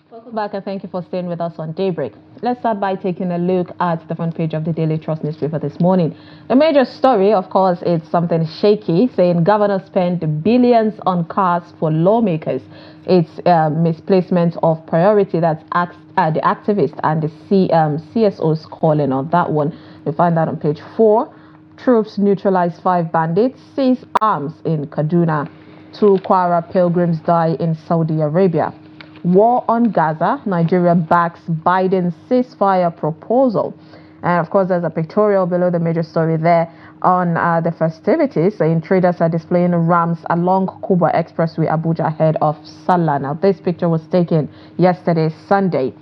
Welcome back and thank you for staying with us on Daybreak. Let's start by taking a look at the front page of the Daily Trust newspaper this morning. The major story, of course, is something shaky, saying governors spend billions on cars for lawmakers. It's misplacement of priority that's the activists and the CSOs calling on that one. You'll find that on page 4. Troops neutralize 5 bandits, seize arms in Kaduna. 2 Kwara pilgrims die in Saudi Arabia. War on Gaza, Nigeria backs Biden's ceasefire proposal. And of course, there's a pictorial below the major story there on the festivities, saying traders are displaying rams along Kuba Expressway, Abuja, ahead of Salah. Now, this picture was taken yesterday, Sunday.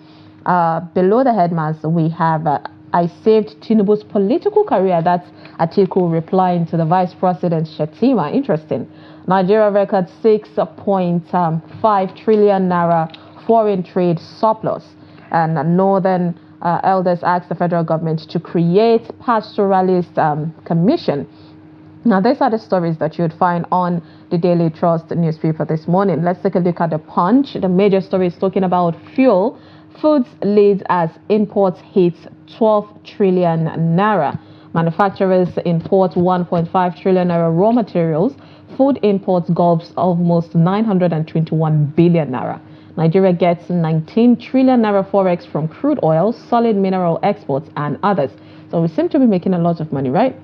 Below the headlines, we have I saved Tinubu's political career. That's Atiku replying to the Vice President Shettima. Interesting. Nigeria records 6.5 trillion naira foreign trade surplus. And Northern elders asked the federal government to create pastoralist commission. Now, these are the stories that you would find on the Daily Trust newspaper this morning. Let's take a look at the Punch. The major story is talking about fuel. Foods leads as imports hits 12 trillion naira. Manufacturers import 1.5 trillion naira raw materials. Food imports gulps almost 921 billion naira. Nigeria gets 19 trillion naira forex from crude oil, solid mineral exports, and others. So we seem to be making a lot of money, right?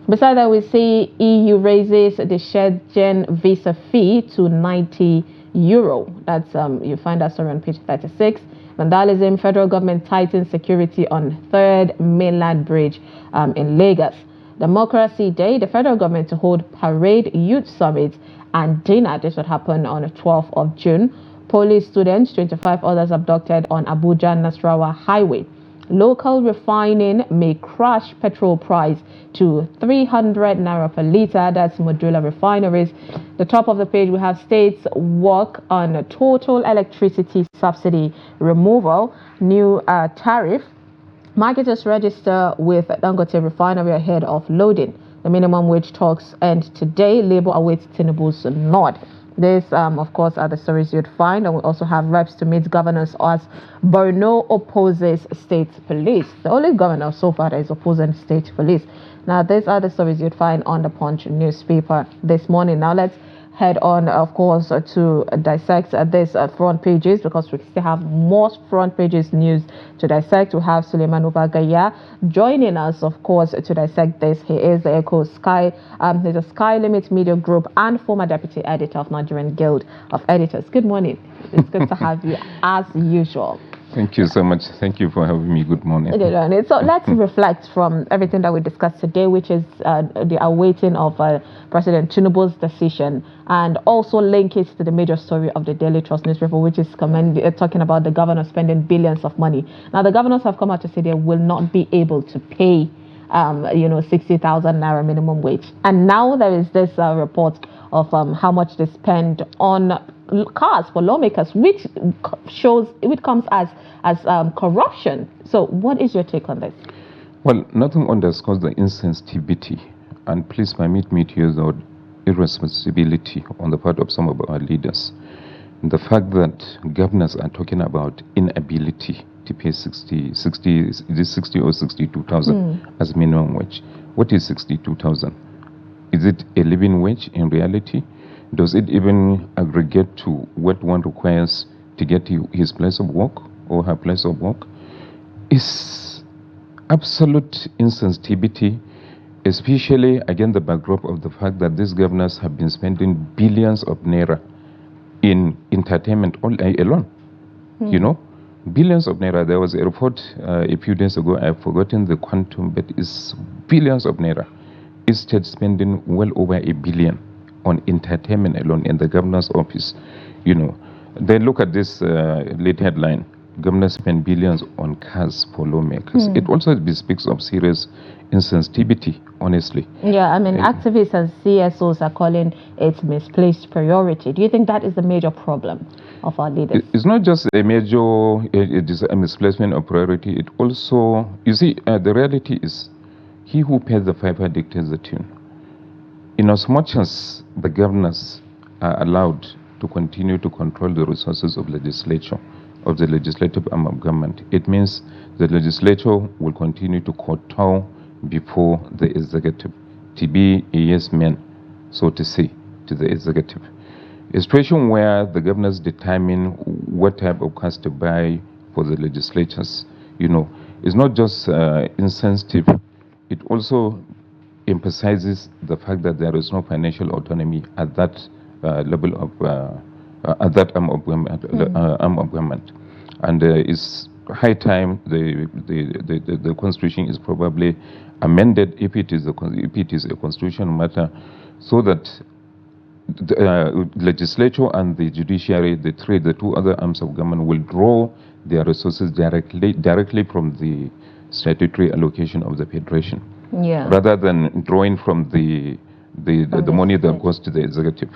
Besides that, we see EU raises the Schengen visa fee to 90 euro. That's you find that story on page 36. Vandalism, federal government tightens security on 3rd mainland bridge in Lagos. Democracy Day, the federal government to hold parade, youth summit, and dinner. This would happen on the 12th of June. Police students, 25 others abducted on Abuja-Nasarawa highway. Local refining may crash petrol price to 300 naira per litre. That's modular refineries. The top of the page, we have states work on a total electricity subsidy removal, new tariff. Marketers register with Dangote refinery ahead of loading. The minimum wage talks end today. Labour awaits Tinubu's nod. These, of course, are the stories you'd find. And we also have reps to meet governors as Borno opposes state police. The only governor so far that is opposing state police. Now, these are the stories you'd find on the Punch newspaper this morning. Now, let's head on, of course, to dissect these front pages, because we still have more front pages news to dissect. We have Suleiman Ubagaya joining us, of course, to dissect this. He is the he's a Sky Limit Media Group and former deputy editor of Nigerian Guild of Editors. Good morning. It's good to have you as usual. Thank you so much. Thank you for having me. Good morning. So let's reflect from everything that we discussed today, which is the awaiting of President Tinubu's decision, and also link it to the major story of the Daily Trust newspaper, which is talking about the governor spending billions of money. Now, the governors have come out to say they will not be able to pay 60,000 naira minimum wage. And now there is this report of how much they spend on cars for lawmakers, which comes as corruption. So what is your take on this? Well, nothing underscores the insensitivity, and please permit me to use the word irresponsibility on the part of some of our leaders. The fact that governors are talking about inability to pay 60 or 62,000 as minimum wage. What is 62,000? Is it a living wage in reality? Does it even aggregate to what one requires to get to his place of work or her place of work? It's absolute insensitivity, especially against the backdrop of the fact that these governors have been spending billions of naira in entertainment alone. Billions of naira. There was a report a few days ago, I've forgotten the quantum, but it's billions of naira. Each state spending well over $1 billion on entertainment alone in the governor's office. Then look at this late headline: governors spend billions on cars for lawmakers. It also bespeaks of serious insensitivity, honestly. Yeah, I mean, activists and CSOs are calling it misplaced priority. Do you think that is the major problem of our leaders? It's not just a major misplacement of priority. It also, you see, the reality is, he who pays the piper dictates the tune. In as much as the governors are allowed to continue to control the resources of legislature, of the legislative arm of government. It means the legislature will continue to kowtow before the executive, to be a yes man, so to say, to the executive. A situation where the governors determine what type of cars to buy for the legislatures, is not just insensitive, it also emphasizes the fact that there is no financial autonomy at that level of at that arm of government, and it's high time the constitution is probably amended if it is a constitutional matter, so that the legislature and the judiciary, the two other arms of government, will draw their resources directly from the statutory allocation of the federation, rather than drawing from the money that goes to the executive.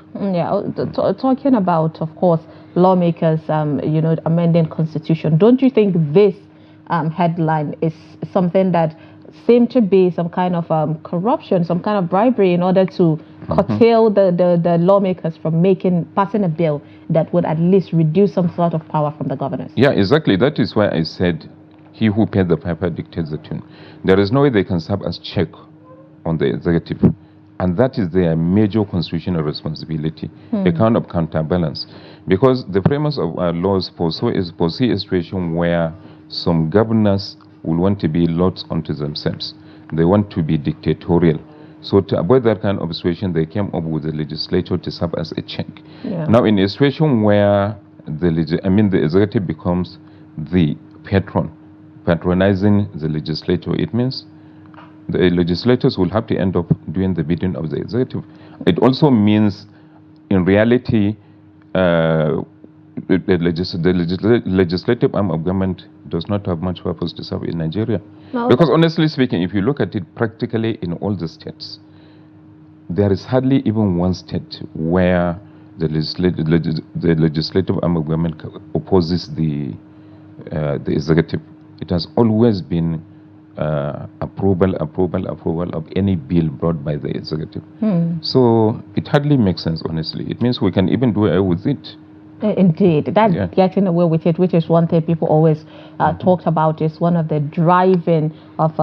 Talking about, of course, lawmakers, amending constitution. Don't you think this headline is something that seemed to be some kind of corruption, some kind of bribery, in order to curtail the lawmakers from passing a bill that would at least reduce some sort of power from the governors? Yeah, exactly. That is why I said, he who paid the piper dictates the tune. There is no way they can serve as check on the executive, and that is their major constitutional responsibility, a kind of counterbalance, because the premise of our laws foresee a situation where some governors will want to be lords unto themselves. They want to be dictatorial. So to avoid that kind of situation, they came up with the legislature to serve as a check. Now, in a situation where the executive becomes the patronizing the legislature, it means the legislators will have to end up doing the bidding of the executive. It also means, in reality, the legislative arm of government does not have much purpose to serve in Nigeria. No. Because honestly speaking, if you look at it practically in all the states, there is hardly even one state where the legislative arm of government opposes the executive. It has always been approval of any bill brought by the executive. So it hardly makes sense, honestly. It means we can even do away with it. Indeed, that getting away with it, which is one thing people always talked about, is one of the driving of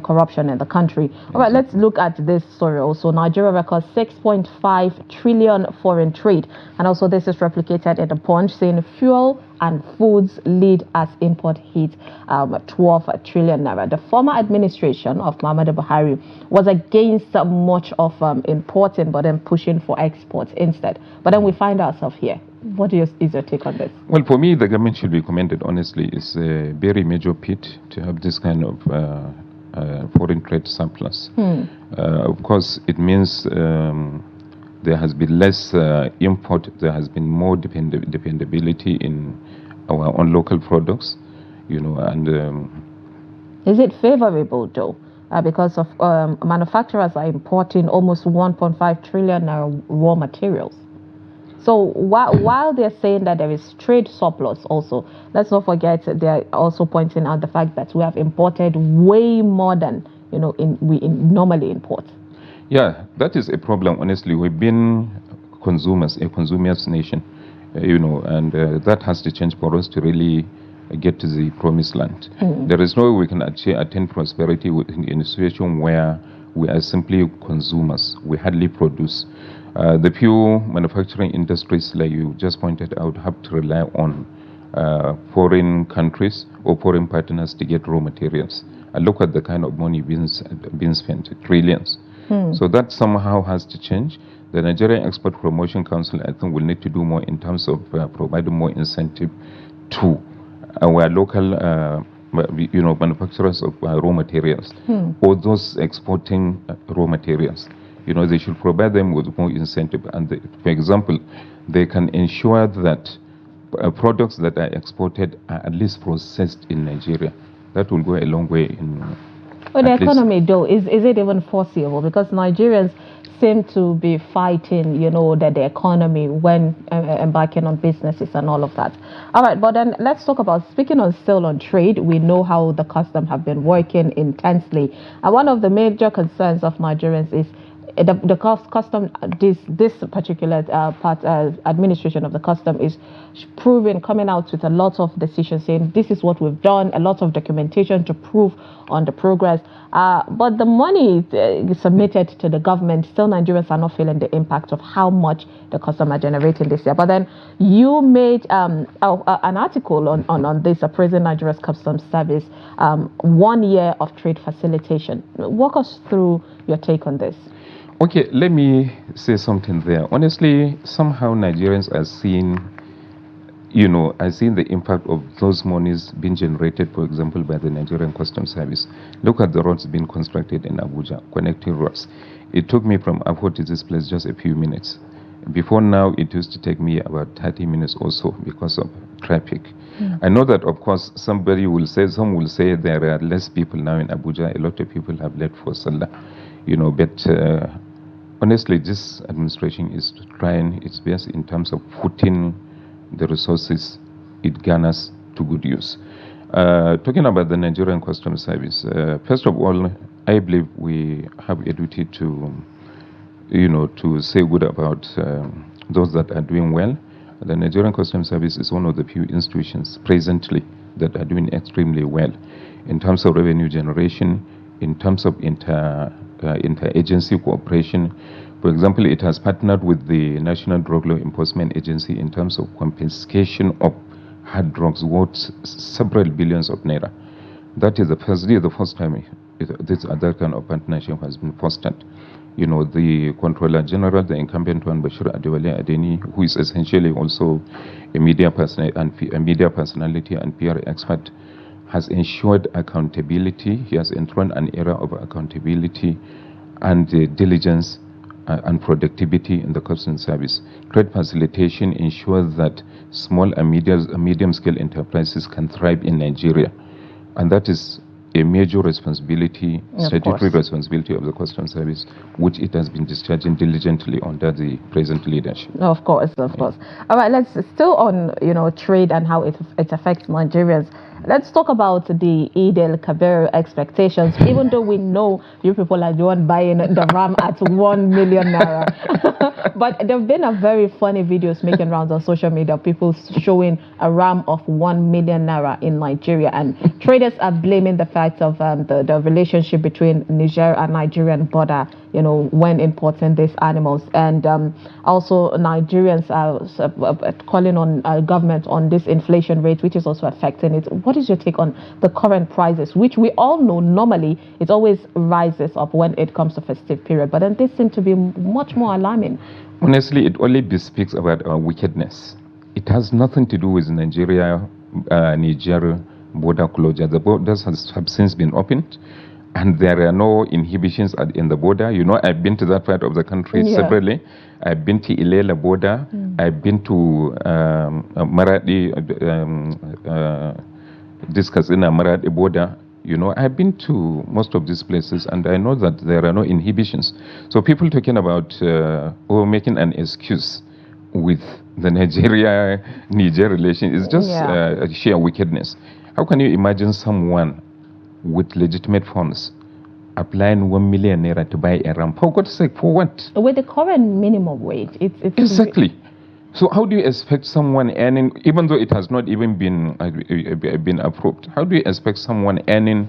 corruption in the country. All right, let's look at this story also. Nigeria records 6.5 trillion foreign trade, and also this is replicated in the Punch, saying fuel and foods lead as import hit 12 trillion naira. The former administration of Muhammadu Buhari was against much of importing, but then pushing for exports instead. But then we find ourselves here. What is your take on this? Well, for me, the government should be commended, honestly. It's a very major feat to have this kind of foreign trade surplus. Of course, it means there has been less import, there has been more dependability in our own local products, and... Is it favorable, though? Because of manufacturers are importing almost 1.5 trillion raw materials. So while they're saying that there is trade surplus also, let's not forget they're also pointing out the fact that we have imported way more than we normally import. Yeah, that is a problem. Honestly, we've been a consumers nation, and that has to change for us to really get to the promised land. There is no way we can attain prosperity in a situation where we are simply consumers. We hardly produce. The few manufacturing industries, like you just pointed out, have to rely on foreign countries or foreign partners to get raw materials. And look at the kind of money being spent, trillions. So that somehow has to change. The Nigerian Export Promotion Council, I think, will need to do more in terms of providing more incentive to our local manufacturers of raw materials, or those exporting raw materials. They should provide them with more incentive. And for example, they can ensure that products that are exported are at least processed in Nigeria. That will go a long way in... Well, the economy, though, is it even foreseeable? Because Nigerians seem to be fighting, the economy when embarking on businesses and all of that. All right, but then let's talk about, speaking still on trade, we know how the custom have been working intensely. And one of the major concerns of Nigerians is the custom, this particular administration of the custom is proving, coming out with a lot of decisions saying this is what we've done, a lot of documentation to prove on the progress. But the money submitted to the government, still Nigerians are not feeling the impact of how much the custom are generating this year. But then you made an article on this, appraising Nigeria's customs service, 1 year of trade facilitation. Walk us through your take on this. Okay, let me say something there. Honestly, somehow Nigerians are seeing, the impact of those monies being generated, for example, by the Nigerian Customs Service. Look at the roads being constructed in Abuja, connecting roads. It took me from Abuja to this place just a few minutes. Before now, it used to take me about 30 minutes or so because of traffic. I know that, of course, some will say there are less people now in Abuja. A lot of people have left for Salah, but honestly, this administration is trying its best in terms of putting the resources it garners to good use. Talking about the Nigerian Customs Service, first of all, I believe we have a duty to say good about those that are doing well. The Nigerian Customs Service is one of the few institutions presently that are doing extremely well in terms of revenue generation, in terms of inter-agency cooperation. For example, it has partnered with the National Drug Law Enforcement Agency in terms of confiscation of hard drugs worth several billions of naira. That is the first time that kind of partnership has been fostered. The Controller General, the incumbent one, Bashir Adewale Adeni, who is essentially also a media personality and PR expert, has ensured accountability. He has enthroned an era of accountability and diligence and productivity in the customs service. Trade facilitation ensures that small and medium-scale enterprises can thrive in Nigeria, and that is a major responsibility, statutory responsibility of the customs service, which it has been discharging diligently under the present leadership. Of course. All right, let's still on trade and how it affects Nigerians. Let's talk about the Eid al-Kabir expectations. Even though we know you people are the one buying the RAM at 1 million naira, but there have been a very funny videos making rounds on social media, people showing a RAM of 1 million naira in Nigeria, and traders are blaming the fact of the relationship between Niger and Nigerian border, when importing these animals, and also Nigerians are calling on government on this inflation rate, which is also affecting it. What is your take on the current prices, which we all know normally it always rises up when it comes to festive period, but then this seems to be much more alarming? Honestly, it only bespeaks about our wickedness. It has nothing to do with Niger border closure. The borders have since been opened, and there are no inhibitions in the border. I've been to that part of the country separately. I've been to Ilela border. I've been to Maradi, Katsina Maradi border. I've been to most of these places, and I know that there are no inhibitions. So people talking about or making an excuse with the Niger relation is just sheer wickedness. How can you imagine someone with legitimate funds applying 1 million naira to buy a RAM? For God's sake, for what? With the current minimum wage, it's exactly. So how do you expect someone earning, even though it has not even been approved, how do you expect someone earning,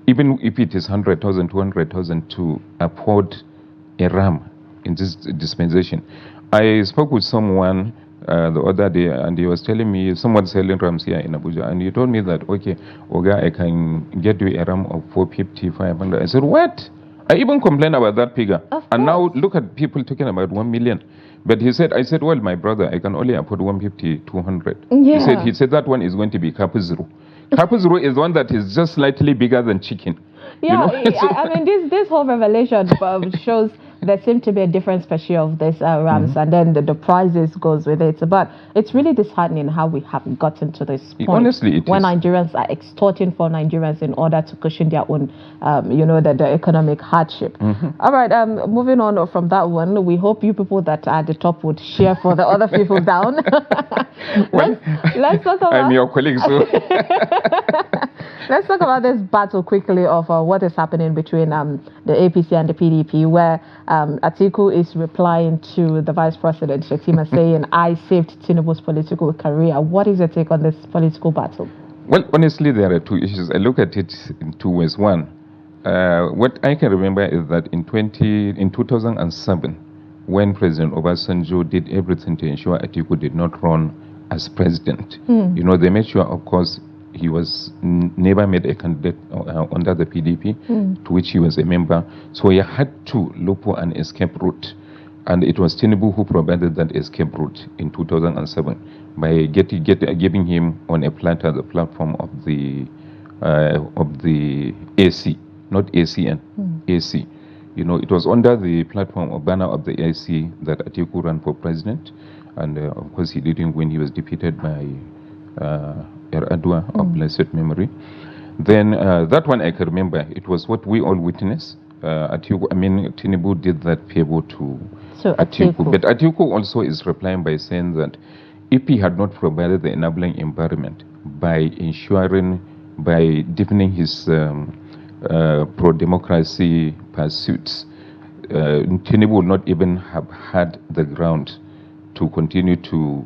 even if it is 100,000, 200,000, to afford a RAM in this dispensation? I spoke with someone the other day, and he was telling me someone selling rams here in Abuja, and he told me that, okay, Oga, I can get you a ram of 450, 500. I said, what? I even complained about that figure. And now look at people talking about 1 million. But I said, well, my brother, I can only afford 150, 200. He said that one is going to be Kapuzuru. Kapuzuru is one that is just slightly bigger than chicken. Yeah, I mean, this whole revelation shows there seems to be a different species of this rams, and then the prices goes with it. But it's really disheartening how we have gotten to this point. Honestly, it when is. Nigerians are extorting for Nigerians in order to cushion their own, the economic hardship. All right, moving on from that one, we hope you people that are at the top would share for the other people down. Let's talk about... I'm your colleague, so... Let's talk about this battle quickly of what is happening between the APC and the PDP, where Atiku is replying to the Vice President Shetima saying, "I saved Tinubu's political career." What is your take on this political battle? Well, honestly, there are two issues. I look at it in two ways. One, what I can remember is that in 2007, when President Obasanjo did everything to ensure Atiku did not run as president, they made sure, of course, he was never made a candidate under the PDP, to which he was a member. So he had to look for an escape route. And it was Tinubu who provided that escape route in 2007 by giving him on a platter the platform of the AC, not ACN, AC. It was under the platform or banner of the AC that Atiku ran for president. And of course, he didn't win. He was defeated by Adwa of blessed memory. Then that one I can remember. It was what we all witnessed. Tinubu did that favor to Atiku. But Atiku also is replying by saying that if he had not provided the enabling environment by deepening his pro-democracy pursuits, Tinubu would not even have had the ground to continue to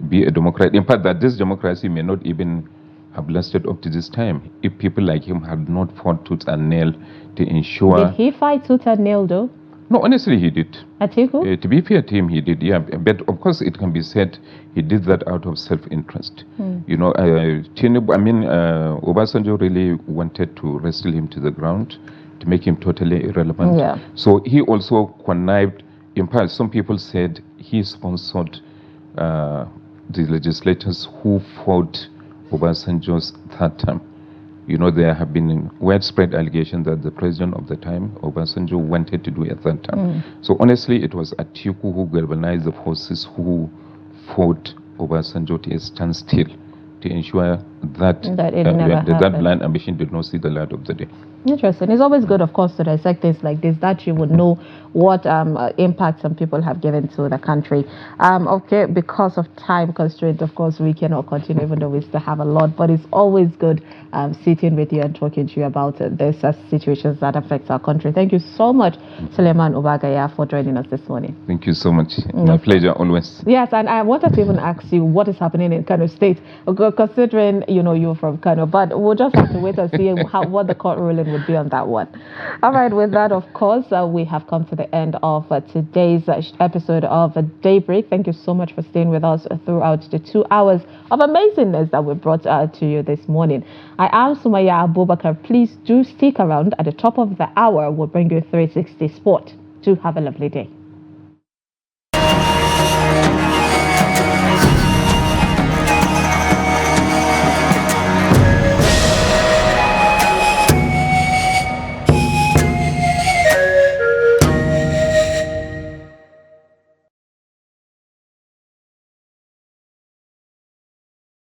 be a democrat. In fact, that this democracy may not even have lasted up to this time if people like him had not fought tooth and nail to ensure. Did he fight tooth and nail, though? No, honestly, he did. Atiku? To be fair to him, he did, yeah. But of course, it can be said he did that out of self-interest. Tinubu, Obasanjo really wanted to wrestle him to the ground, to make him totally irrelevant. Yeah. So he also connived. In fact, some people said he sponsored the legislators who fought Obasanjo's third term. There have been widespread allegations that the president of the time, Obasanjo, wanted to do a third term. So honestly, it was Atiku who galvanized the forces who fought Obasanjo to a standstill to ensure that that blind ambition did not see the light of the day. Interesting. It's always good, of course, to dissect things like this, that you would know what impact some people have given to the country. Okay, because of time constraint, of course, we cannot continue, even though we still have a lot. But it's always good sitting with you and talking to you about these situations that affect our country. Thank you so much, Suleiman Ubagaya, for joining us this morning. Thank you so much. My pleasure, always. Yes, and I wanted to even ask you what is happening in Kano State, considering you're from Kano. But we'll just have to wait and see what the court ruling would be on that one. All right, with that, of course, we have come to the end of today's episode of Daybreak. Thank you so much for staying with us throughout the 2 hours of amazingness that we brought to you this morning. I am Sumaya Abubakar. Please do stick around. At the top of the hour, we'll bring you 360 Sport. Do have a lovely day.